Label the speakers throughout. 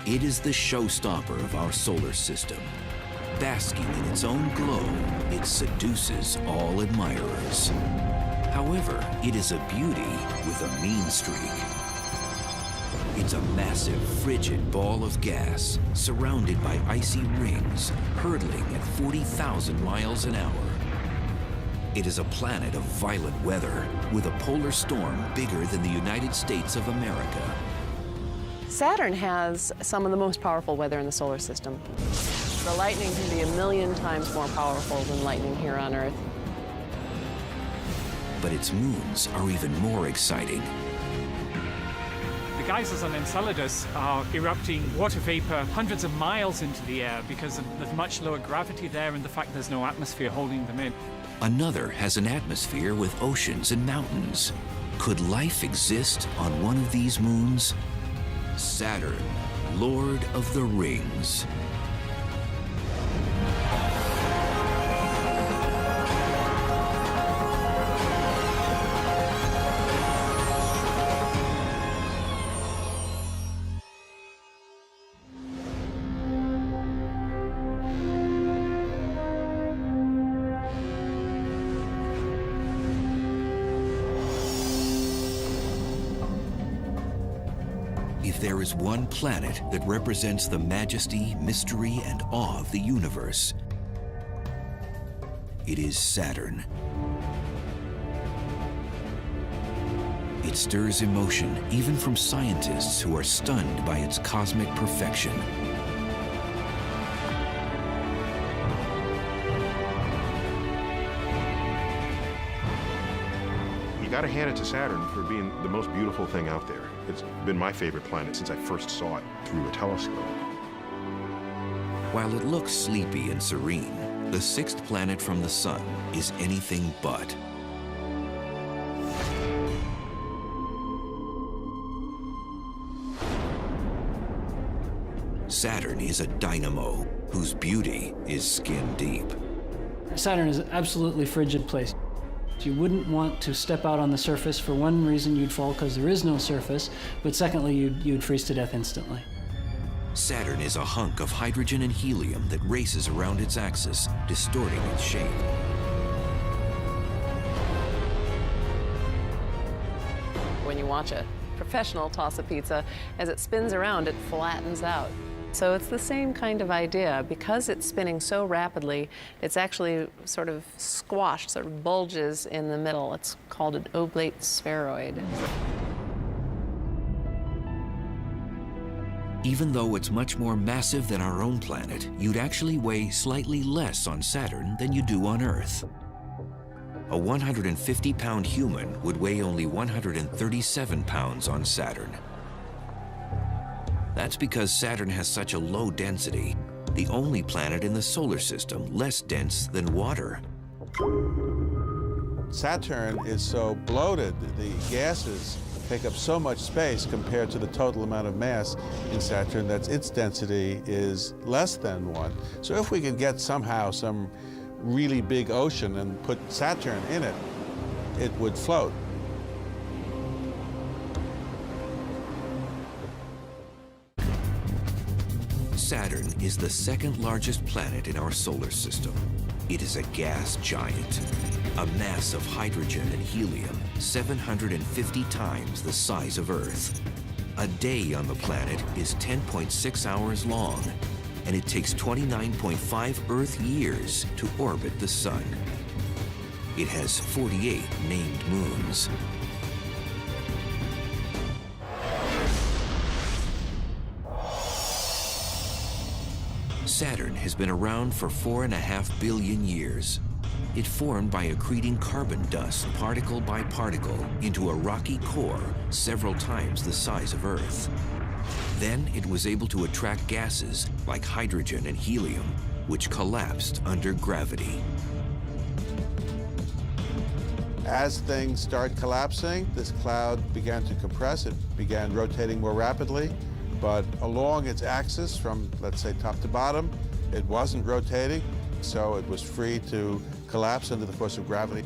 Speaker 1: It is the showstopper of our solar system. Basking in its own glow, it seduces all admirers. However, it is a beauty with a mean streak. It's a massive, frigid ball of gas surrounded by icy rings, hurtling at 40,000 miles an hour. It is a planet of violent weather with a polar storm bigger than the United States of America.
Speaker 2: Saturn has some of the most powerful weather in the solar system. The lightning can be 1,000,000 times more powerful than lightning here on Earth.
Speaker 1: But its moons are even more exciting.
Speaker 3: The geysers on Enceladus are erupting water vapor hundreds of miles into the air because of the much lower gravity there and the fact there's no atmosphere holding them in.
Speaker 1: Another has an atmosphere with oceans and mountains. Could life exist on one of these moons? Saturn, Lord of the Rings. If there is one planet that represents the majesty, mystery, and awe of the universe, it is Saturn. It stirs emotion even from scientists who are stunned by its cosmic perfection.
Speaker 4: You gotta hand it to Saturn for being the most beautiful thing out there. It's been my favorite planet since I first saw it through a telescope.
Speaker 1: While it looks sleepy and serene, the sixth planet from the Sun is anything but. Saturn is a dynamo whose beauty is skin deep.
Speaker 5: Saturn is an absolutely frigid place. You wouldn't want to step out on the surface. For one reason, you'd fall because there is no surface, but secondly, you'd freeze to death instantly.
Speaker 1: Saturn is a hunk of hydrogen and helium that races around its axis, distorting its shape.
Speaker 2: When you watch a professional toss a pizza, as it spins around, it flattens out. So it's the same kind of idea. Because it's spinning so rapidly, it's actually sort of squashed, sort of bulges in the middle. It's called an oblate spheroid.
Speaker 1: Even though it's much more massive than our own planet, you'd actually weigh slightly less on Saturn than you do on Earth. A 150-pound human would weigh only 137 pounds on Saturn. That's because Saturn has such a low density, the only planet in the solar system less dense than water.
Speaker 6: Saturn is so bloated, the gases take up so much space compared to the total amount of mass in Saturn that its density is less than 1. So if we could get somehow some really big ocean and put Saturn in it, it would float.
Speaker 1: Saturn is the second largest planet in our solar system. It is a gas giant, a mass of hydrogen and helium 750 times the size of Earth. A day on the planet is 10.6 hours long, and it takes 29.5 Earth years to orbit the Sun. It has 48 named moons. Saturn has been around for 4.5 billion years. It formed by accreting carbon dust particle by particle into a rocky core several times the size of Earth. Then it was able to attract gases like hydrogen and helium, which collapsed under gravity.
Speaker 6: As things started collapsing, this cloud began to compress. It began rotating more rapidly. But along its axis, from, let's say, top to bottom, it wasn't rotating, so it was free to collapse under the force of gravity.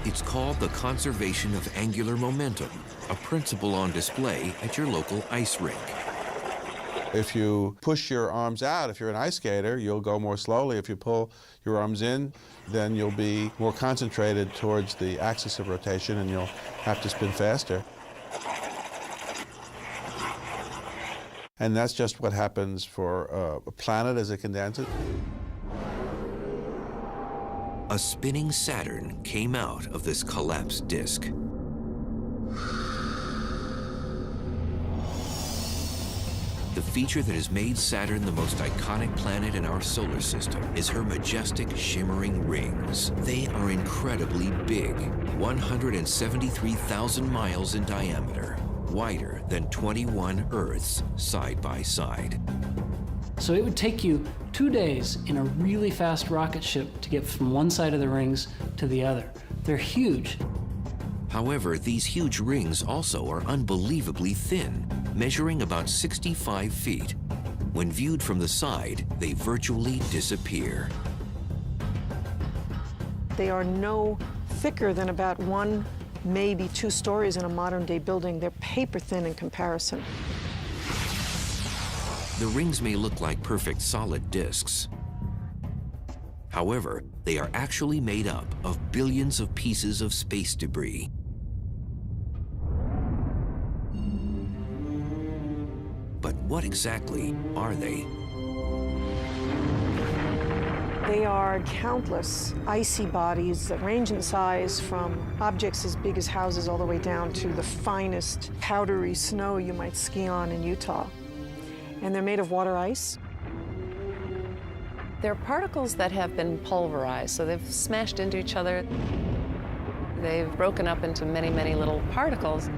Speaker 1: It's called the conservation of angular momentum, a principle on display at your local ice rink.
Speaker 6: If you push your arms out, if you're an ice skater, you'll go more slowly. If you pull your arms in, then you'll be more concentrated towards the axis of rotation and you'll have to spin faster. And that's just what happens for a planet as it condenses.
Speaker 1: A spinning Saturn came out of this collapsed disk. The feature that has made Saturn the most iconic planet in our solar system is her majestic, shimmering rings. They are incredibly big, 173,000 miles in diameter, wider than 21 Earths side by side.
Speaker 5: So it would take you 2 days in a really fast rocket ship to get from one side of the rings to the other. They're huge.
Speaker 1: However, these huge rings also are unbelievably thin, measuring about 65 feet. When viewed from the side, they virtually disappear.
Speaker 7: They are no thicker than about 1, maybe 2 stories in a modern-day building. They're paper thin in comparison.
Speaker 1: The rings may look like perfect solid disks. However, they are actually made up of billions of pieces of space debris. But what exactly are they?
Speaker 7: They are countless icy bodies that range in size from objects as big as houses all the way down to the finest powdery snow you might ski on in Utah. And they're made of water ice.
Speaker 2: They're particles that have been pulverized, so they've smashed into each other. They've broken up into many, many little particles.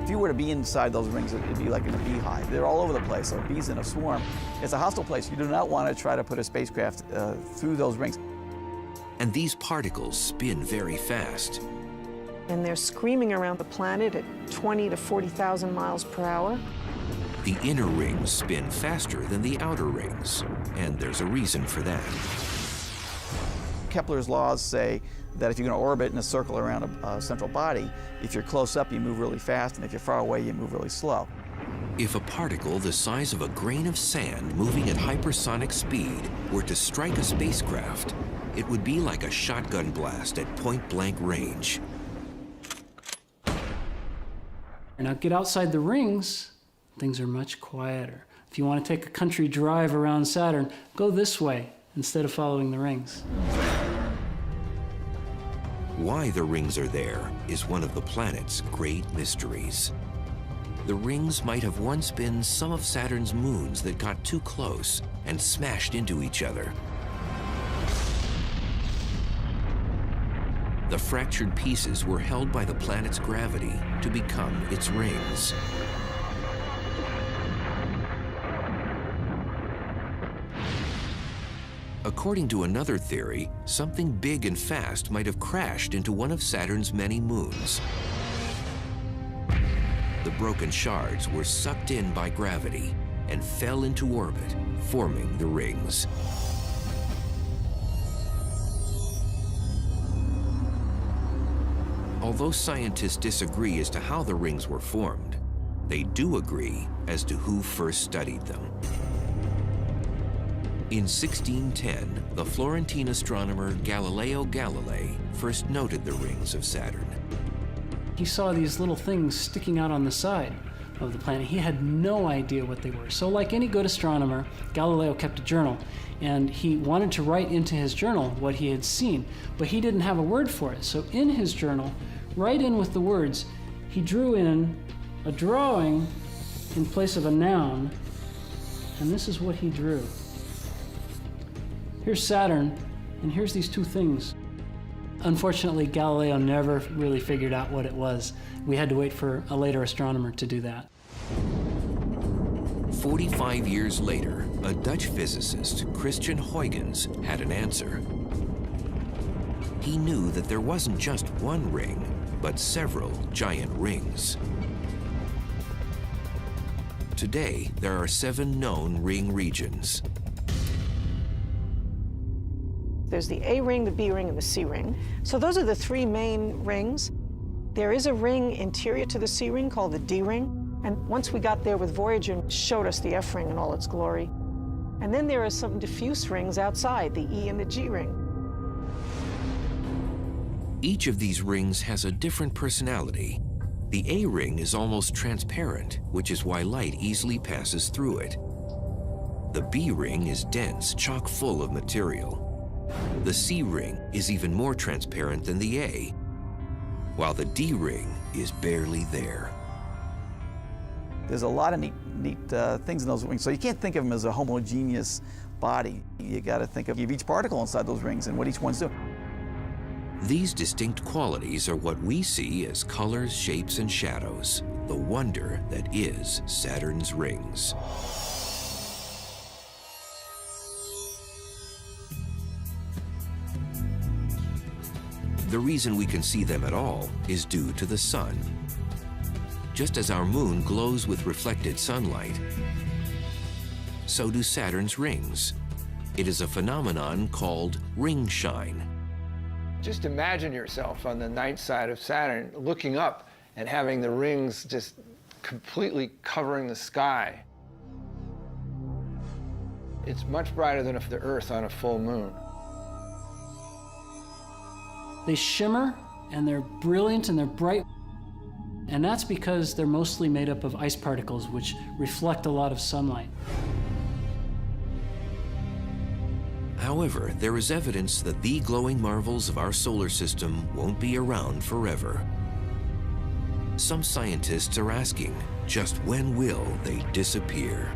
Speaker 8: If you were to be inside those rings, it'd be like in a beehive. They're all over the place, so bees in a swarm. It's a hostile place. You do not want to try to put a spacecraft through those rings.
Speaker 1: And these particles spin very fast.
Speaker 7: And they're screaming around the planet at 20 to 40,000 miles per hour.
Speaker 1: The inner rings spin faster than the outer rings, and there's a reason for that.
Speaker 8: Kepler's laws say that if you're going to orbit in a circle around a central body, if you're close up, you move really fast, and if you're far away, you move really slow.
Speaker 1: If a particle the size of a grain of sand moving at hypersonic speed were to strike a spacecraft, it would be like a shotgun blast at point-blank range.
Speaker 5: Now get outside the rings, things are much quieter. If you want to take a country drive around Saturn, go this way instead of following the rings.
Speaker 1: Why the rings are there is one of the planet's great mysteries. The rings might have once been some of Saturn's moons that got too close and smashed into each other. The fractured pieces were held by the planet's gravity to become its rings. According to another theory, something big and fast might have crashed into one of Saturn's many moons. The broken shards were sucked in by gravity and fell into orbit, forming the rings. Although scientists disagree as to how the rings were formed, they do agree as to who first studied them. In 1610, the Florentine astronomer Galileo Galilei first noted the rings of Saturn.
Speaker 5: He saw these little things sticking out on the side of the planet. He had no idea what they were. So like any good astronomer, Galileo kept a journal, and he wanted to write into his journal what he had seen, but he didn't have a word for it. So in his journal, right in with the words, he drew in a drawing in place of a noun, and this is what he drew. Here's Saturn, and here's these two things. Unfortunately, Galileo never really figured out what it was. We had to wait for a later astronomer to do that.
Speaker 1: 45 years later, a Dutch physicist, Christian Huygens, had an answer. He knew that there wasn't just one ring, but several giant rings. Today, there are 7 known ring regions.
Speaker 7: There's the A ring, the B ring, and the C ring. So those are the three main rings. There is a ring interior to the C ring called the D ring. And once we got there with Voyager, it showed us the F ring in all its glory. And then there are some diffuse rings outside, the E and the G ring.
Speaker 1: Each of these rings has a different personality. The A ring is almost transparent, which is why light easily passes through it. The B ring is dense, chock full of material. The C ring is even more transparent than the A, while the D ring is barely there.
Speaker 8: There's a lot of neat things in those rings, so you can't think of them as a homogeneous body. You got to think of each particle inside those rings and what each one's doing.
Speaker 1: These distinct qualities are what we see as colors, shapes, and shadows, the wonder that is Saturn's rings. The reason we can see them at all is due to the sun. Just as our moon glows with reflected sunlight, so do Saturn's rings. It is a phenomenon called ring shine.
Speaker 9: Just imagine yourself on the night side of Saturn looking up and having the rings just completely covering the sky. It's much brighter than the Earth on a full moon.
Speaker 5: They shimmer, and they're brilliant, and they're bright. And that's because they're mostly made up of ice particles, which reflect a lot of sunlight.
Speaker 1: However, there is evidence that the glowing marvels of our solar system won't be around forever. Some scientists are asking, just when will they disappear?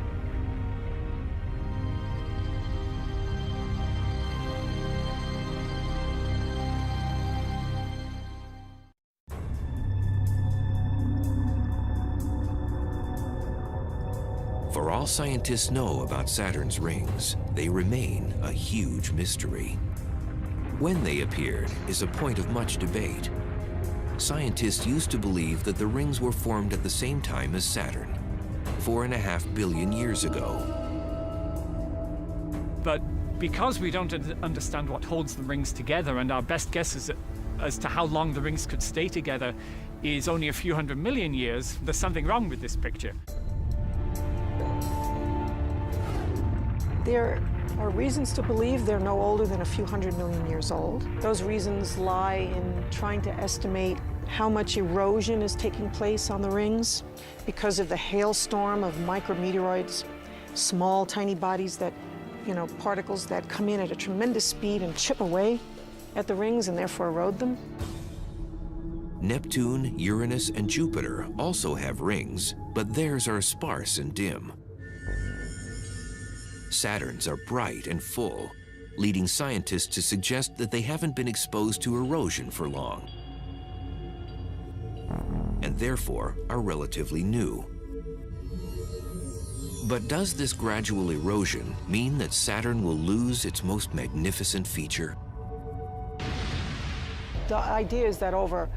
Speaker 1: For all scientists know about Saturn's rings, they remain a huge mystery. When they appeared is a point of much debate. Scientists used to believe that the rings were formed at the same time as Saturn, 4.5 billion years ago.
Speaker 3: But because we don't understand what holds the rings together, and our best guess as to how long the rings could stay together is only a few 100 million years, there's something wrong with this picture.
Speaker 7: There are reasons to believe they're no older than a few 100 million years old. Those reasons lie in trying to estimate how much erosion is taking place on the rings because of the hailstorm of micrometeoroids, small, tiny bodies that, particles that come in at a tremendous speed and chip away at the rings and therefore erode them.
Speaker 1: Neptune, Uranus, and Jupiter also have rings, but theirs are sparse and dim. Saturn's are bright and full, leading scientists to suggest that they haven't been exposed to erosion for long, and therefore are relatively new. But does this gradual erosion mean that Saturn will lose its most magnificent feature?
Speaker 7: The idea is that over,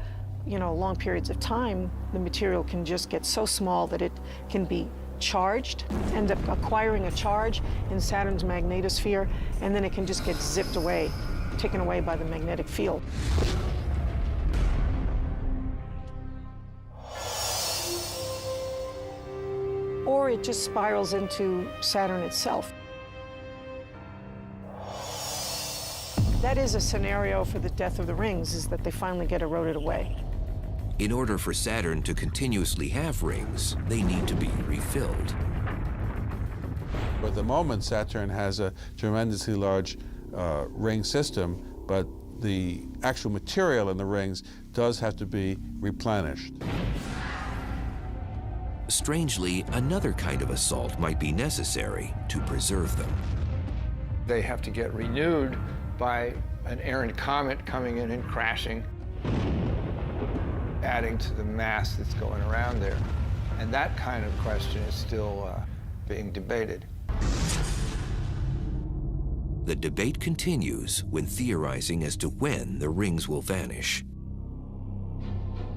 Speaker 7: long periods of time, the material can just get so small that it can be charged, end up acquiring a charge in Saturn's magnetosphere, and then it can just get zipped away, taken away by the magnetic field. Or it just spirals into Saturn itself. That is a scenario for the death of the rings, is that they finally get eroded away.
Speaker 1: In order for Saturn to continuously have rings, they need to be refilled.
Speaker 6: At the moment, Saturn has a tremendously large ring system, but the actual material in the rings does have to be replenished.
Speaker 1: Strangely, another kind of assault might be necessary to preserve them.
Speaker 9: They have to get renewed by an errant comet coming in and crashing, adding to the mass that's going around there. And that kind of question is still being debated.
Speaker 1: The debate continues when theorizing as to when the rings will vanish.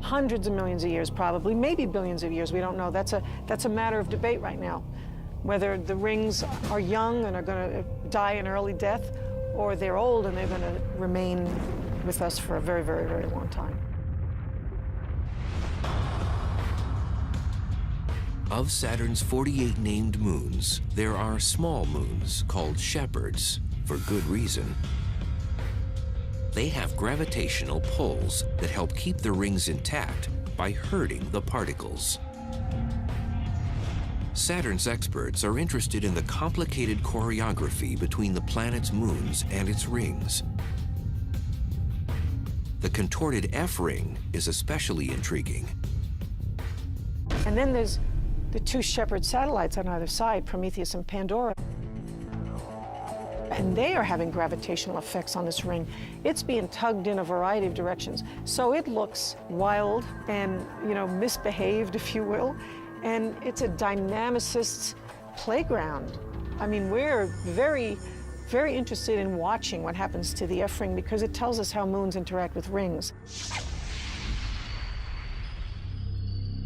Speaker 7: Hundreds of millions of years, probably, maybe billions of years, we don't know. That's a matter of debate right now. Whether the rings are young and are going to die an early death, or they're old and they're going to remain with us for a very, very, very long time.
Speaker 1: Of Saturn's 48 named moons, there are small moons called shepherds, for good reason. They have gravitational pulls that help keep the rings intact by herding the particles. Saturn's experts are interested in the complicated choreography between the planet's moons and its rings. The contorted F ring is especially intriguing.
Speaker 7: And then there's the two shepherd satellites on either side, Prometheus and Pandora. And they are having gravitational effects on this ring. It's being tugged in a variety of directions. So it looks wild and, misbehaved, if you will. And it's a dynamicist's playground. I mean, we're very, very interested in watching what happens to the F ring because it tells us how moons interact with rings.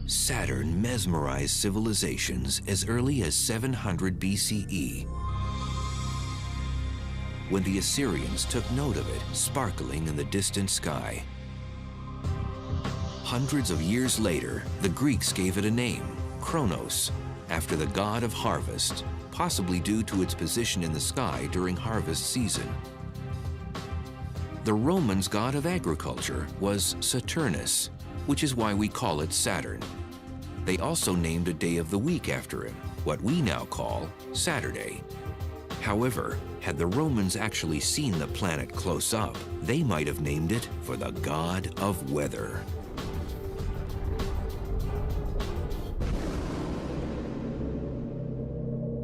Speaker 1: Saturn mesmerized civilizations as early as 700 BCE, when the Assyrians took note of it sparkling in the distant sky. Hundreds of years later, the Greeks gave it a name, Kronos, after the god of harvest, possibly due to its position in the sky during harvest season. The Romans' god of agriculture was Saturnus, which is why we call it Saturn. They also named a day of the week after him, what we now call Saturday. However, had the Romans actually seen the planet close up, they might have named it for the god of weather.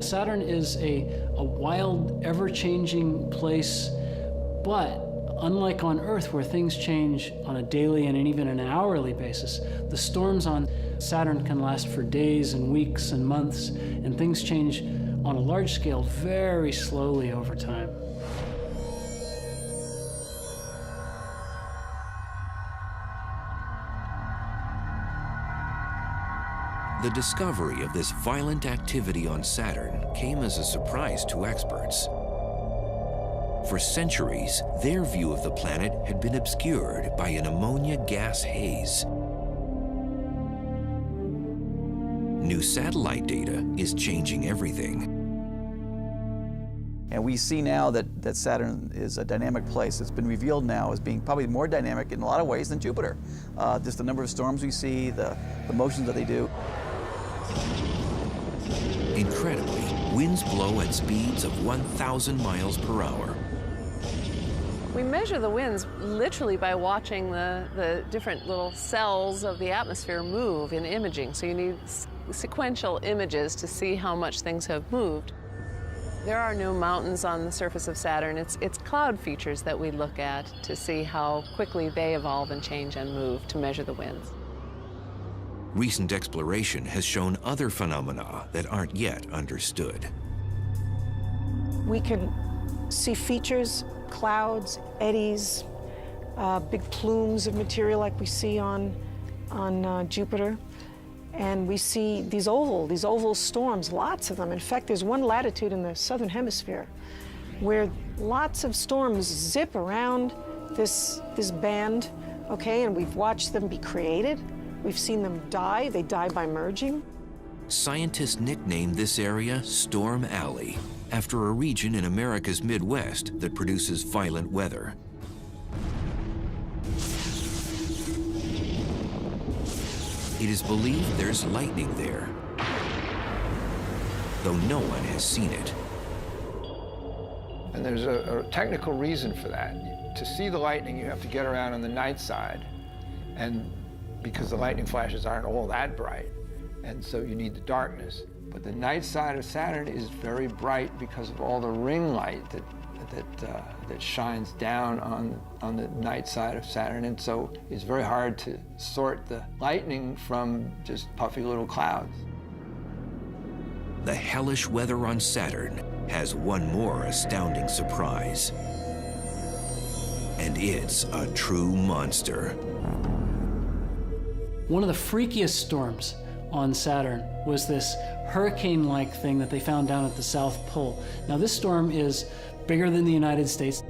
Speaker 5: Saturn is a wild, ever-changing place, but unlike on Earth, where things change on a daily and even an hourly basis, the storms on Saturn can last for days and weeks and months, and things change on a large scale very slowly over time.
Speaker 1: The discovery of this violent activity on Saturn came as a surprise to experts. For centuries, their view of the planet had been obscured by an ammonia gas haze. New satellite data is changing everything.
Speaker 8: And we see now that Saturn is a dynamic place. It's been revealed now as being probably more dynamic in a lot of ways than Jupiter. Just the number of storms we see, the motions that they do.
Speaker 1: Incredibly, winds blow at speeds of 1,000 miles per hour.
Speaker 2: We measure the winds literally by watching the different little cells of the atmosphere move in imaging. So you need sequential images to see how much things have moved. There are no mountains on the surface of Saturn. It's cloud features that we look at to see how quickly they evolve and change and move to measure the winds.
Speaker 1: Recent exploration has shown other phenomena that aren't yet understood.
Speaker 7: We can see features, clouds, eddies, big plumes of material like we see on Jupiter. And we see these oval storms, lots of them. In fact, there's one latitude in the southern hemisphere where lots of storms zip around this band, okay? And we've watched them be created. We've seen them die. They die by merging.
Speaker 1: Scientists nicknamed this area Storm Alley, after a region in America's Midwest that produces violent weather. It is believed there's lightning there, though no one has seen it.
Speaker 9: And there's a technical reason for that. To see the lightning, you have to get around on the night side, and because the lightning flashes aren't all that bright, and so you need the darkness. But the night side of Saturn is very bright because of all the ring light that shines down on the night side of Saturn, and so it's very hard to sort the lightning from just puffy little clouds.
Speaker 1: The hellish weather on Saturn has one more astounding surprise. And it's a true monster.
Speaker 5: One of the freakiest storms on Saturn was this hurricane-like thing that they found down at the South Pole. Now, this storm is bigger than the United States.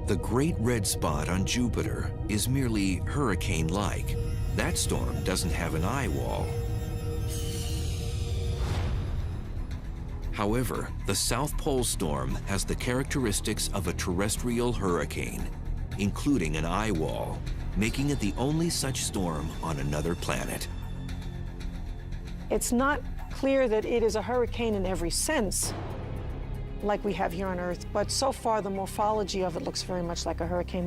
Speaker 1: The Great Red Spot on Jupiter is merely hurricane-like. That storm doesn't have an eye wall. However, the South Pole storm has the characteristics of a terrestrial hurricane, including an eye wall, making it the only such storm on another planet.
Speaker 7: It's not clear that it is a hurricane in every sense, like we have here on Earth, but so far the morphology of it looks very much like a hurricane.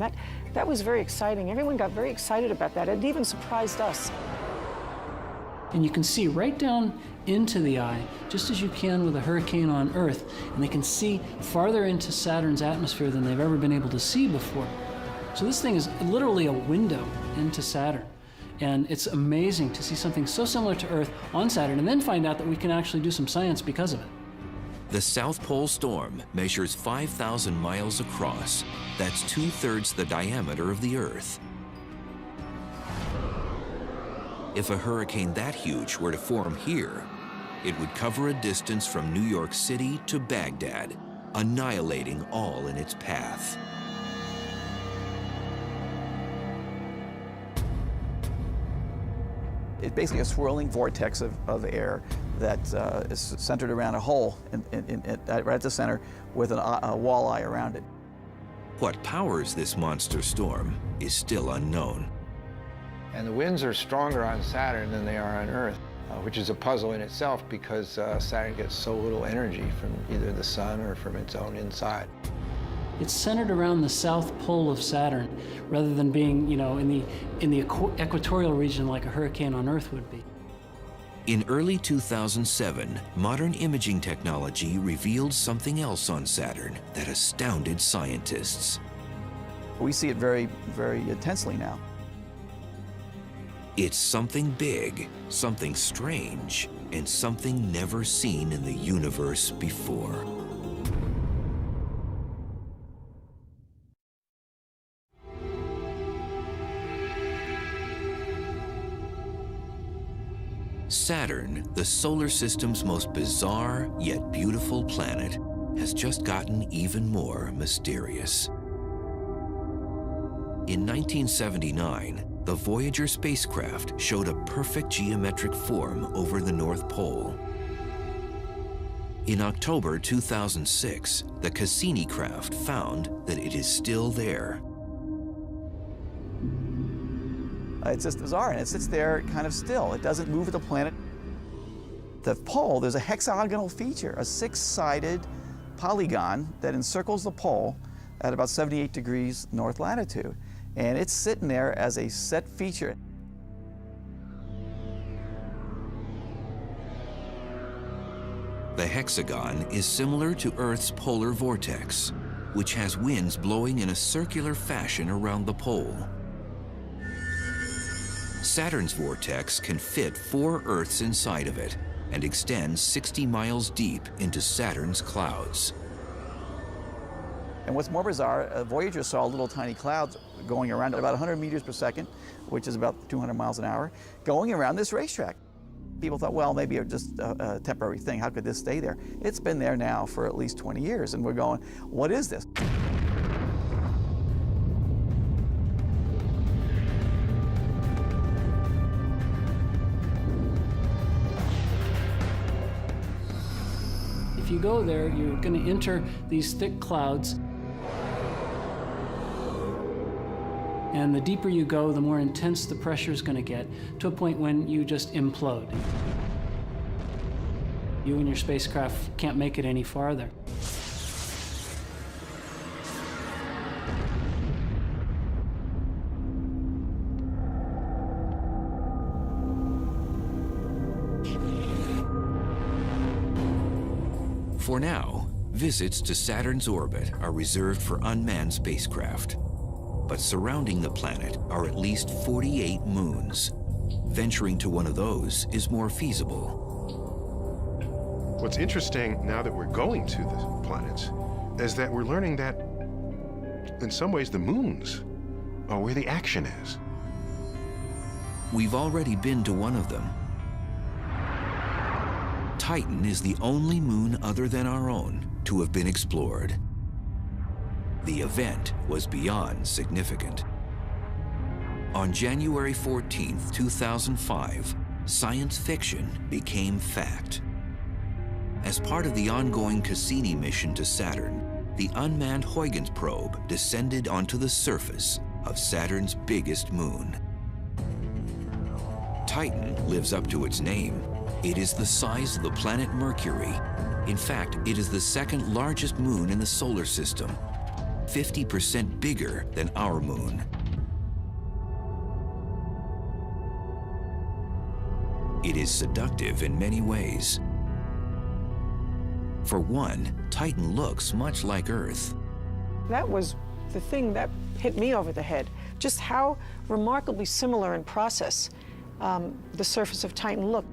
Speaker 7: That was very exciting. Everyone got very excited about that. It even surprised us.
Speaker 5: And you can see right down into the eye, just as you can with a hurricane on Earth, and they can see farther into Saturn's atmosphere than they've ever been able to see before. So this thing is literally a window into Saturn. And it's amazing to see something so similar to Earth on Saturn, and then find out that we can actually do some science because of it.
Speaker 1: The South Pole storm measures 5,000 miles across. That's 2/3 the diameter of the Earth. If a hurricane that huge were to form here, it would cover a distance from New York City to Baghdad, annihilating all in its path.
Speaker 8: It's basically a swirling vortex of air that is centered around a hole right at the center with a walleye around it.
Speaker 1: What powers this monster storm is still unknown.
Speaker 9: And the winds are stronger on Saturn than they are on Earth, which is a puzzle in itself because Saturn gets so little energy from either the sun or from its own inside.
Speaker 5: It's centered around the south pole of Saturn, rather than being, in the equatorial region like a hurricane on Earth would be.
Speaker 1: In early 2007, modern imaging technology revealed something else on Saturn that astounded scientists.
Speaker 8: We see it very, very intensely now.
Speaker 1: It's something big, something strange, and something never seen in the universe before. Saturn, the solar system's most bizarre yet beautiful planet, has just gotten even more mysterious. In 1979, the Voyager spacecraft showed a perfect geometric form over the North Pole. In October 2006, the Cassini craft found that it is still there.
Speaker 8: It's just bizarre, and it sits there kind of still. It doesn't move with the planet. The pole, there's a hexagonal feature, a six-sided polygon that encircles the pole at about 78 degrees north latitude. And it's sitting there as a set feature.
Speaker 1: The hexagon is similar to Earth's polar vortex, which has winds blowing in a circular fashion around the pole. Saturn's vortex can fit 4 Earths inside of it and extends 60 miles deep into Saturn's clouds.
Speaker 8: And what's more bizarre, Voyager saw little tiny clouds going around at about 100 meters per second, which is about 200 miles an hour, going around this racetrack. People thought, well, maybe it's just a temporary thing. How could this stay there? It's been there now for at least 20 years, and we're going, what is this?
Speaker 5: If you go there, you're going to enter these thick clouds. And the deeper you go, the more intense the pressure is going to get, to a point when you just implode. You and your spacecraft can't make it any farther.
Speaker 1: For now, visits to Saturn's orbit are reserved for unmanned spacecraft. But surrounding the planet are at least 48 moons. Venturing to one of those is more feasible.
Speaker 4: What's interesting now that we're going to the planets is that we're learning that in some ways the moons are where the action is.
Speaker 1: We've already been to one of them. Titan is the only moon other than our own to have been explored. The event was beyond significant. On January 14, 2005, science fiction became fact. As part of the ongoing Cassini mission to Saturn, the unmanned Huygens probe descended onto the surface of Saturn's biggest moon. Titan lives up to its name. It is the size of the planet Mercury. In fact, it is the second largest moon in the solar system, 50% bigger than our moon. It is seductive in many ways. For one, Titan looks much like Earth.
Speaker 7: That was the thing that hit me over the head, just how remarkably similar in process the surface of Titan looked.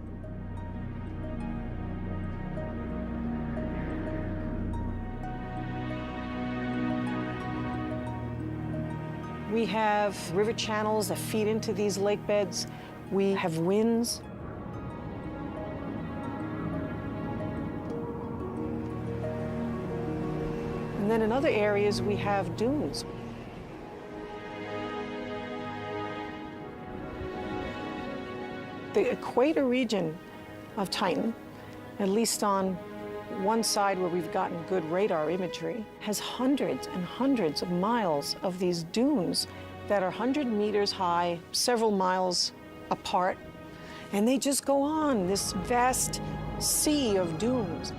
Speaker 7: We have river channels that feed into these lake beds. We have winds. And then in other areas, we have dunes. The equator region of Titan, at least on one side where we've gotten good radar imagery, has hundreds and hundreds of miles of these dunes that are 100 meters high, several miles apart, and they just go on, this vast sea of dunes.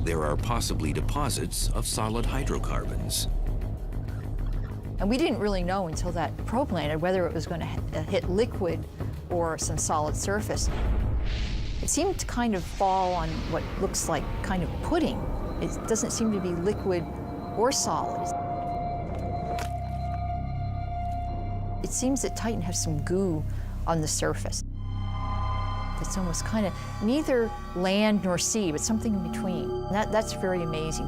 Speaker 1: There are possibly deposits of solid hydrocarbons.
Speaker 10: And we didn't really know until that probe landed whether it was going to hit liquid or some solid surface. It seemed to kind of fall on what looks like kind of pudding. It doesn't seem to be liquid or solid. It seems that Titan has some goo on the surface. It's almost kind of neither land nor sea, but something in between. That's very amazing.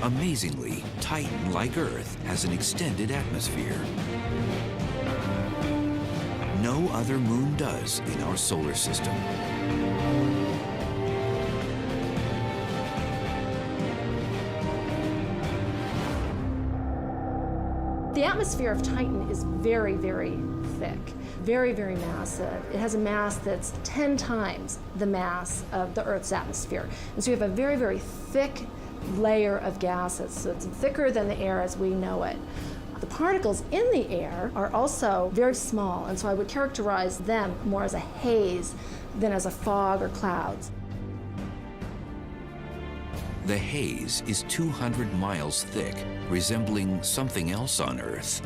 Speaker 1: Amazingly, Titan, like Earth, has an extended atmosphere. No other moon does in our solar system.
Speaker 11: The atmosphere of Titan is very, very thick, very, very massive. It has a mass that's 10 times the mass of the Earth's atmosphere. And so you have a very, very thick layer of gases. So it's thicker than the air as we know it. The particles in the air are also very small, and so I would characterize them more as a haze than as a fog or clouds.
Speaker 1: The haze is 200 miles thick, resembling something else on Earth.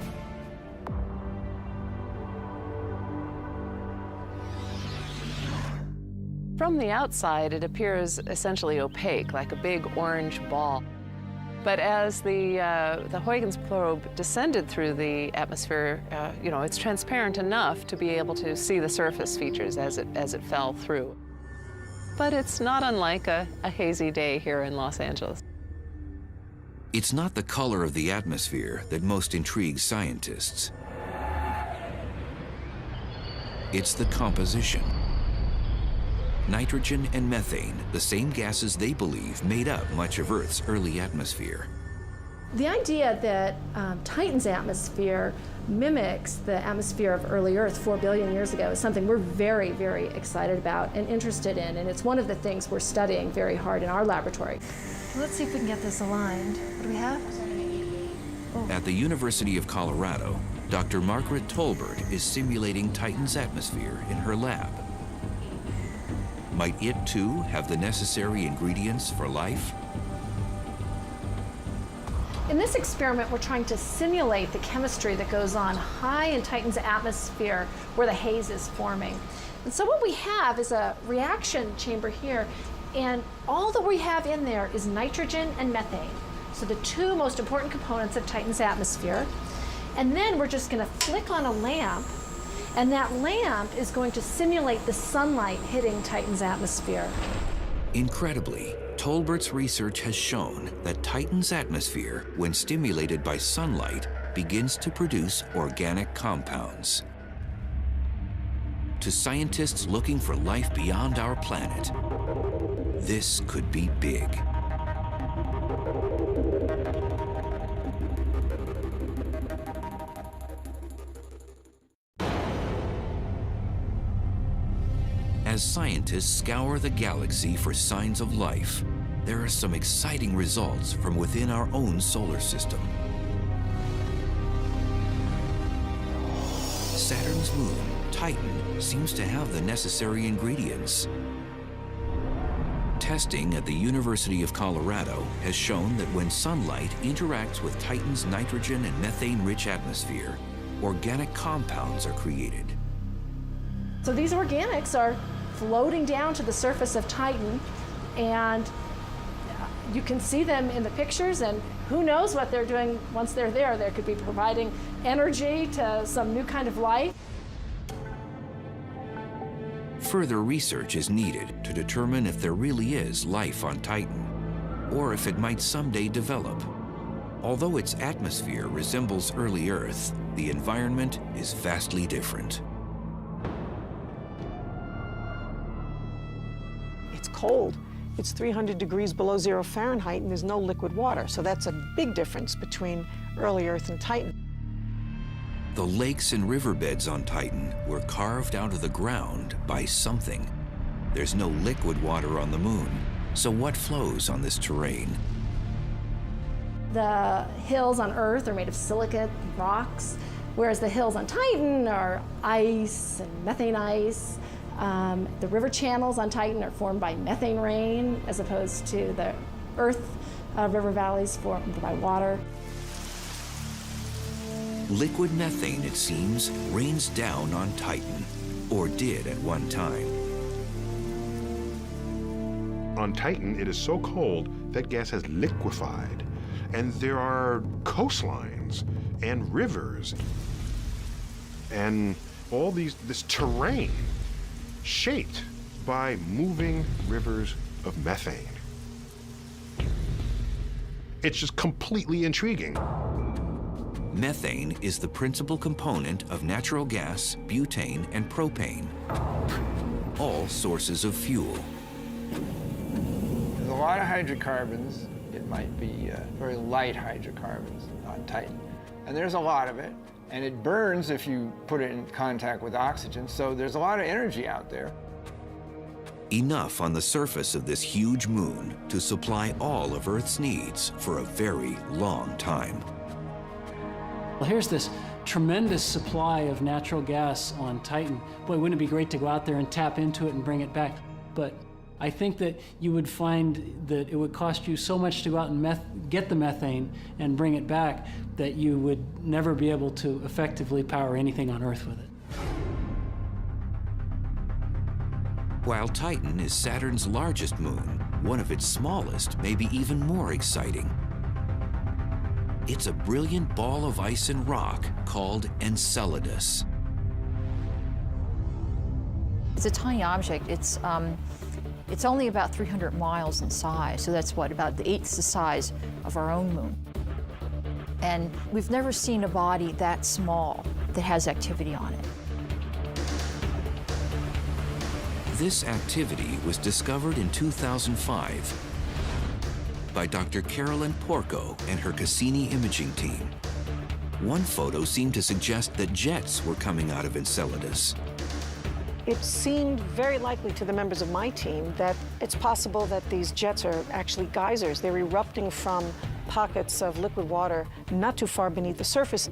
Speaker 2: From the outside, it appears essentially opaque, like a big orange ball. But as the Huygens probe descended through the atmosphere, it's transparent enough to be able to see the surface features as it fell through. But it's not unlike a hazy day here in Los Angeles.
Speaker 1: It's not the color of the atmosphere that most intrigues scientists. It's the composition. Nitrogen and methane, the same gases they believe made up much of Earth's early atmosphere.
Speaker 11: The idea that Titan's atmosphere mimics the atmosphere of early Earth 4 billion years ago is something we're very, very excited about and interested in, and it's one of the things we're studying very hard in our laboratory.
Speaker 12: Let's see if we can get this aligned. What do we have?
Speaker 1: At the University of Colorado, Dr. Margaret Tolbert is simulating Titan's atmosphere in her lab. Might it, too, have the necessary ingredients for life?
Speaker 11: In this experiment, we're trying to simulate the chemistry that goes on high in Titan's atmosphere where the haze is forming. And so what we have is a reaction chamber here, and all that we have in there is nitrogen and methane. So the two most important components of Titan's atmosphere. And then we're just going to flick on a lamp, and that lamp is going to simulate the sunlight hitting Titan's atmosphere.
Speaker 1: Incredibly, Tolbert's research has shown that Titan's atmosphere, when stimulated by sunlight, begins to produce organic compounds. To scientists looking for life beyond our planet, this could be big. As scientists scour the galaxy for signs of life, there are some exciting results from within our own solar system. Saturn's moon, Titan, seems to have the necessary ingredients. Testing at the University of Colorado has shown that when sunlight interacts with Titan's nitrogen and methane-rich atmosphere, organic compounds are created.
Speaker 11: So these organics are floating down to the surface of Titan, and you can see them in the pictures, and who knows what they're doing once they're there. They could be providing energy to some new kind of life.
Speaker 1: Further research is needed to determine if there really is life on Titan, or if it might someday develop. Although its atmosphere resembles early Earth, the environment is vastly different.
Speaker 7: It's cold. It's 300 degrees below 0 Fahrenheit, and there's no liquid water. So that's a big difference between early Earth and Titan.
Speaker 1: The lakes and riverbeds on Titan were carved out of the ground by something. There's no liquid water on the moon, so what flows on this terrain?
Speaker 11: The hills on Earth are made of silicate rocks, whereas the hills on Titan are ice and methane ice. The river channels on Titan are formed by methane rain, as opposed to the Earth river valleys formed by water.
Speaker 1: Liquid methane, it seems, rains down on Titan, or did at one time.
Speaker 4: On Titan, it is so cold that gas has liquefied, and there are coastlines and rivers and all this terrain shaped by moving rivers of methane. It's just completely intriguing.
Speaker 1: Methane is the principal component of natural gas, butane, and propane, all sources of fuel.
Speaker 9: There's a lot of hydrocarbons. It might be very light hydrocarbons on Titan. And there's a lot of it. And it burns if you put it in contact with oxygen. So there's a lot of energy out there.
Speaker 1: Enough on the surface of this huge moon to supply all of Earth's needs for a very long time.
Speaker 5: Well, here's this tremendous supply of natural gas on Titan. Boy, wouldn't it be great to go out there and tap into it and bring it back? But I think that you would find that it would cost you so much to go out and get the methane and bring it back that you would never be able to effectively power anything on Earth with it.
Speaker 1: While Titan is Saturn's largest moon, one of its smallest may be even more exciting. It's a brilliant ball of ice and rock called Enceladus.
Speaker 10: It's a tiny object. It's only about 300 miles in size, so that's what, about the eighth the size of our own moon. And we've never seen a body that small that has activity on it.
Speaker 1: This activity was discovered in 2005 by Dr. Carolyn Porco and her Cassini imaging team. One photo seemed to suggest that jets were coming out of Enceladus.
Speaker 7: It seemed very likely to the members of my team that it's possible that these jets are actually geysers. They're erupting from pockets of liquid water not too far beneath the surface.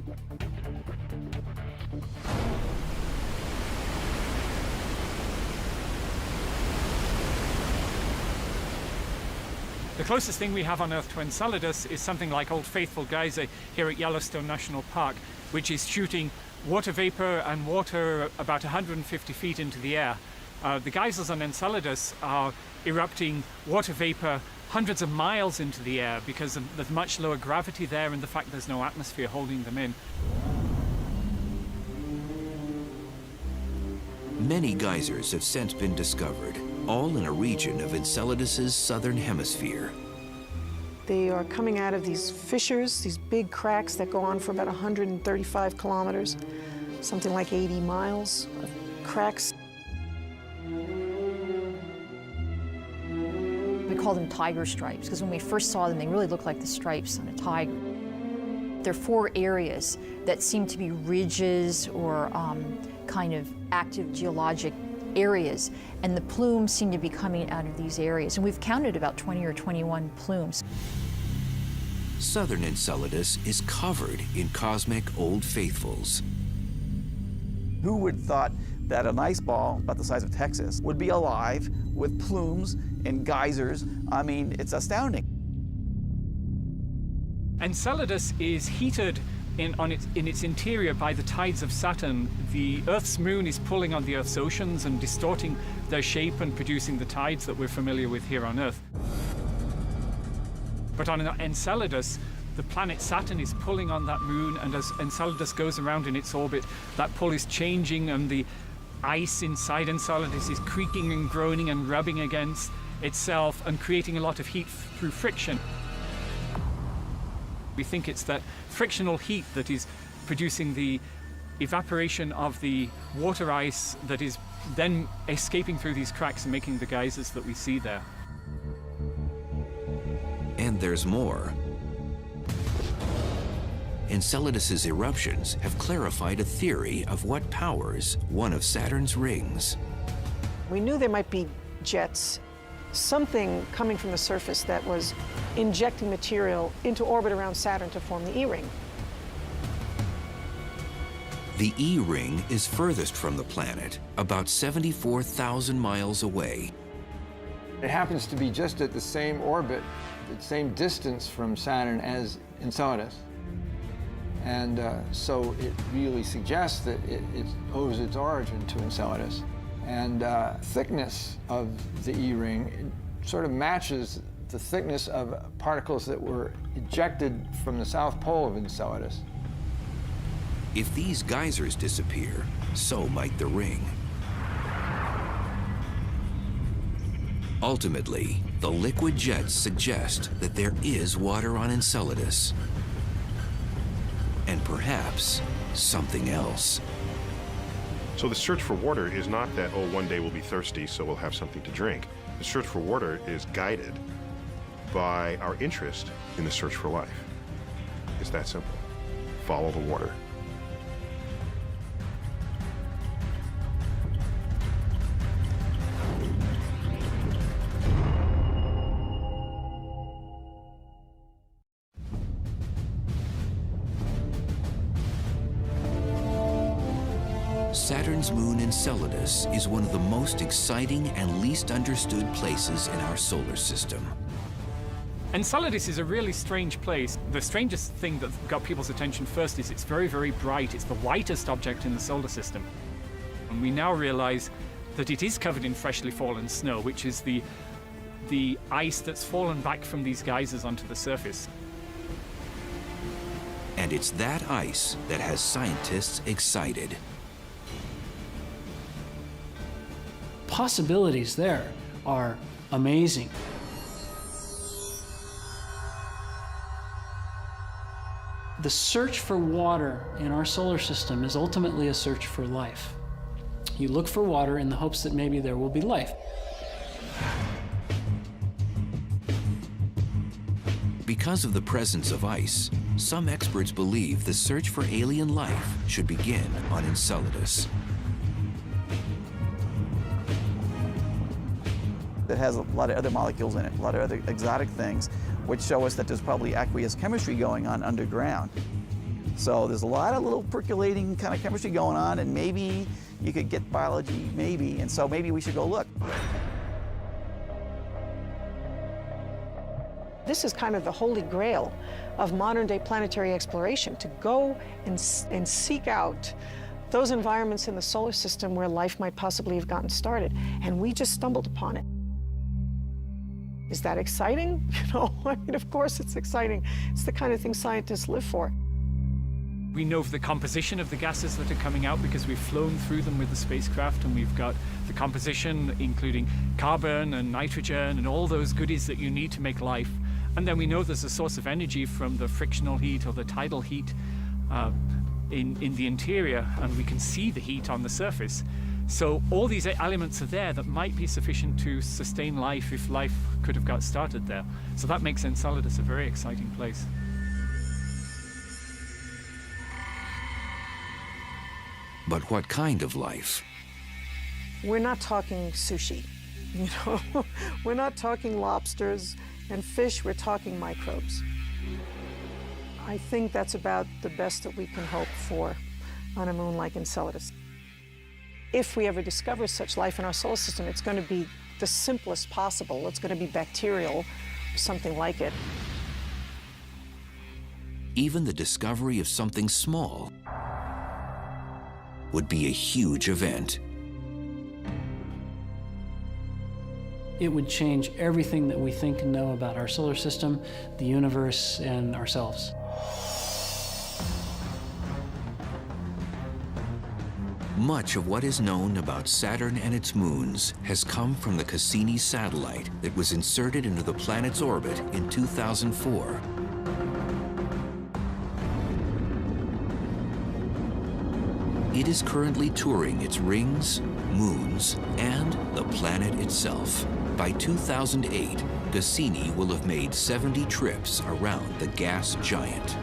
Speaker 3: The closest thing we have on Earth to Enceladus is something like Old Faithful Geyser here at Yellowstone National Park, which is shooting water vapor and water about 150 feet into the air. The geysers on Enceladus are erupting water vapor hundreds of miles into the air because of the much lower gravity there and the fact there's no atmosphere holding them in.
Speaker 1: Many geysers have since been discovered, all in a region of Enceladus's southern hemisphere.
Speaker 7: They are coming out of these fissures, these big cracks that go on for about 135 kilometers, something like 80 miles of cracks.
Speaker 10: We call them tiger stripes because when we first saw them, they really looked like the stripes on a tiger. There are 4 areas that seem to be ridges or kind of active geologic areas, and the plumes seem to be coming out of these areas. And we've counted about 20 or 21 plumes.
Speaker 1: Southern Enceladus is covered in cosmic Old Faithfuls.
Speaker 8: Who would have thought that an ice ball about the size of Texas would be alive with plumes and geysers? I mean, it's astounding.
Speaker 3: Enceladus is heated in its interior by the tides of Saturn. The Earth's moon is pulling on the Earth's oceans and distorting their shape and producing the tides that we're familiar with here on Earth. But on Enceladus, the planet Saturn is pulling on that moon, and as Enceladus goes around in its orbit, that pull is changing, and the ice inside Enceladus is creaking and groaning and rubbing against itself and creating a lot of heat through friction. We think it's that frictional heat that is producing the evaporation of the water ice that is then escaping through these cracks and making the geysers that we see there.
Speaker 1: And there's more. Enceladus's eruptions have clarified a theory of what powers one of Saturn's rings.
Speaker 7: We knew there might be jets, something coming from the surface that was injecting material into orbit around Saturn to form the E-ring.
Speaker 1: The E-ring is furthest from the planet, about 74,000 miles away.
Speaker 9: It happens to be just at the same orbit, the same distance from Saturn as Enceladus. And so it really suggests that it owes its origin to Enceladus. And thickness of the E-ring sort of matches the thickness of particles that were ejected from the south pole of Enceladus.
Speaker 1: If these geysers disappear, so might the ring. Ultimately, the liquid jets suggest that there is water on Enceladus. And perhaps something else.
Speaker 4: So the search for water is not that, oh, one day we'll be thirsty, so we'll have something to drink. The search for water is guided by our interest in the search for life. It's that simple. Follow the water.
Speaker 1: Saturn's moon Enceladus is one of the most exciting and least understood places in our solar system.
Speaker 3: Enceladus is a really strange place. The strangest thing that got people's attention first is it's very, very bright. It's the whitest object in the solar system. And we now realize that it is covered in freshly fallen snow, which is the ice that's fallen back from these geysers onto the surface.
Speaker 1: And it's that ice that has scientists excited.
Speaker 5: Possibilities there are amazing. The search for water in our solar system is ultimately a search for life. You look for water in the hopes that maybe there will be life.
Speaker 1: Because of the presence of ice, some experts believe the search for alien life should begin on Enceladus.
Speaker 8: It has a lot of other molecules in it, a lot of other exotic things, which show us that there's probably aqueous chemistry going on underground. So there's a lot of little percolating kind of chemistry going on, and maybe you could get biology, maybe, and so maybe we should go look.
Speaker 7: This is kind of the holy grail of modern-day planetary exploration, to go and seek out those environments in the solar system where life might possibly have gotten started, and we just stumbled upon it. Is that exciting? You know, I mean, of course it's exciting. It's the kind of thing scientists live for.
Speaker 3: We know the composition of the gases that are coming out because we've flown through them with the spacecraft, and we've got the composition including carbon and nitrogen and all those goodies that you need to make life. And then we know there's a source of energy from the frictional heat or the tidal heat in the interior, and we can see the heat on the surface. So all these elements are there that might be sufficient to sustain life if life could have got started there. So that makes Enceladus a very exciting place.
Speaker 1: But what kind of life?
Speaker 7: We're not talking sushi, you know? We're not talking lobsters and fish, we're talking microbes. I think that's about the best that we can hope for on a moon like Enceladus. If we ever discover such life in our solar system, it's going to be the simplest possible. It's going to be bacterial, something like it.
Speaker 1: Even the discovery of something small would be a huge event.
Speaker 5: It would change everything that we think and know about our solar system, the universe, and ourselves.
Speaker 1: Much of what is known about Saturn and its moons has come from the Cassini satellite that was inserted into the planet's orbit in 2004. It is currently touring its rings, moons, and the planet itself. By 2008, Cassini will have made 70 trips around the gas giant.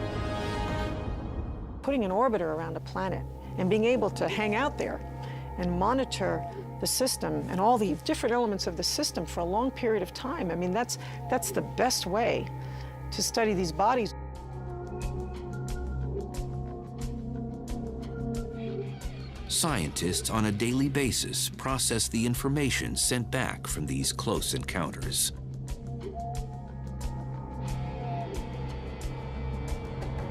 Speaker 7: Putting an orbiter around a planet and being able to hang out there and monitor the system and all the different elements of the system for a long period of time, I mean, that's the best way to study these bodies.
Speaker 1: Scientists on a daily basis process the information sent back from these close encounters.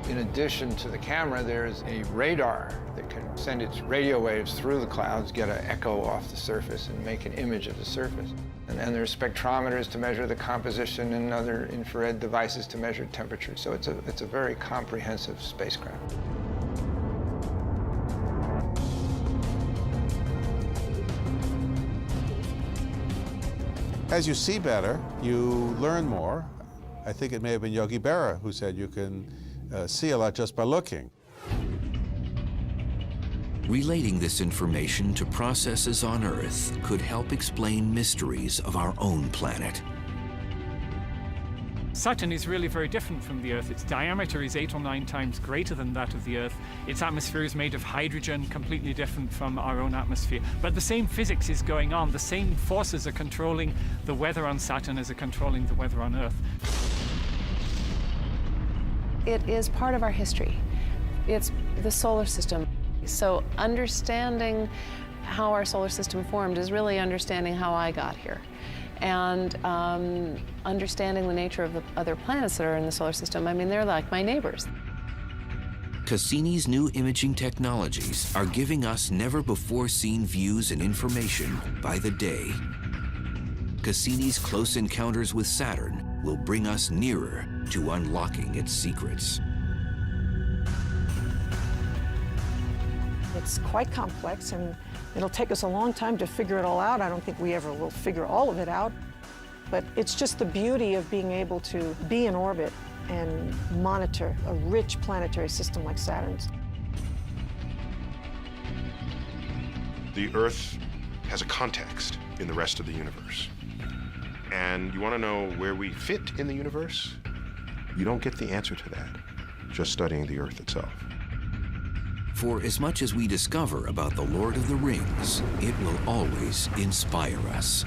Speaker 9: In addition to the camera, there's a radar that can send its radio waves through the clouds, get an echo off the surface, and make an image of the surface. And then there's spectrometers to measure the composition and other infrared devices to measure temperature. So it's a very comprehensive spacecraft.
Speaker 6: As you see better, you learn more. I think it may have been Yogi Berra who said you can see a lot just by looking.
Speaker 1: Relating this information to processes on Earth could help explain mysteries of our own planet.
Speaker 3: Saturn is really very different from the Earth. Its diameter is 8 or 9 times greater than that of the Earth. Its atmosphere is made of hydrogen, completely different from our own atmosphere. But the same physics is going on. The same forces are controlling the weather on Saturn as are controlling the weather on Earth.
Speaker 2: It is part of our history. It's the solar system. So understanding how our solar system formed is really understanding how I got here. And understanding the nature of the other planets that are in the solar system. I mean, they're like my neighbors.
Speaker 1: Cassini's new imaging technologies are giving us never-before-seen views and information by the day. Cassini's close encounters with Saturn will bring us nearer to unlocking its secrets.
Speaker 7: It's quite complex, and it'll take us a long time to figure it all out. I don't think we ever will figure all of it out. But it's just the beauty of being able to be in orbit and monitor a rich planetary system like Saturn's.
Speaker 4: The Earth has a context in the rest of the universe. And you want to know where we fit in the universe? You don't get the answer to that just studying the Earth itself.
Speaker 1: For as much as we discover about the Lord of the Rings, it will always inspire us.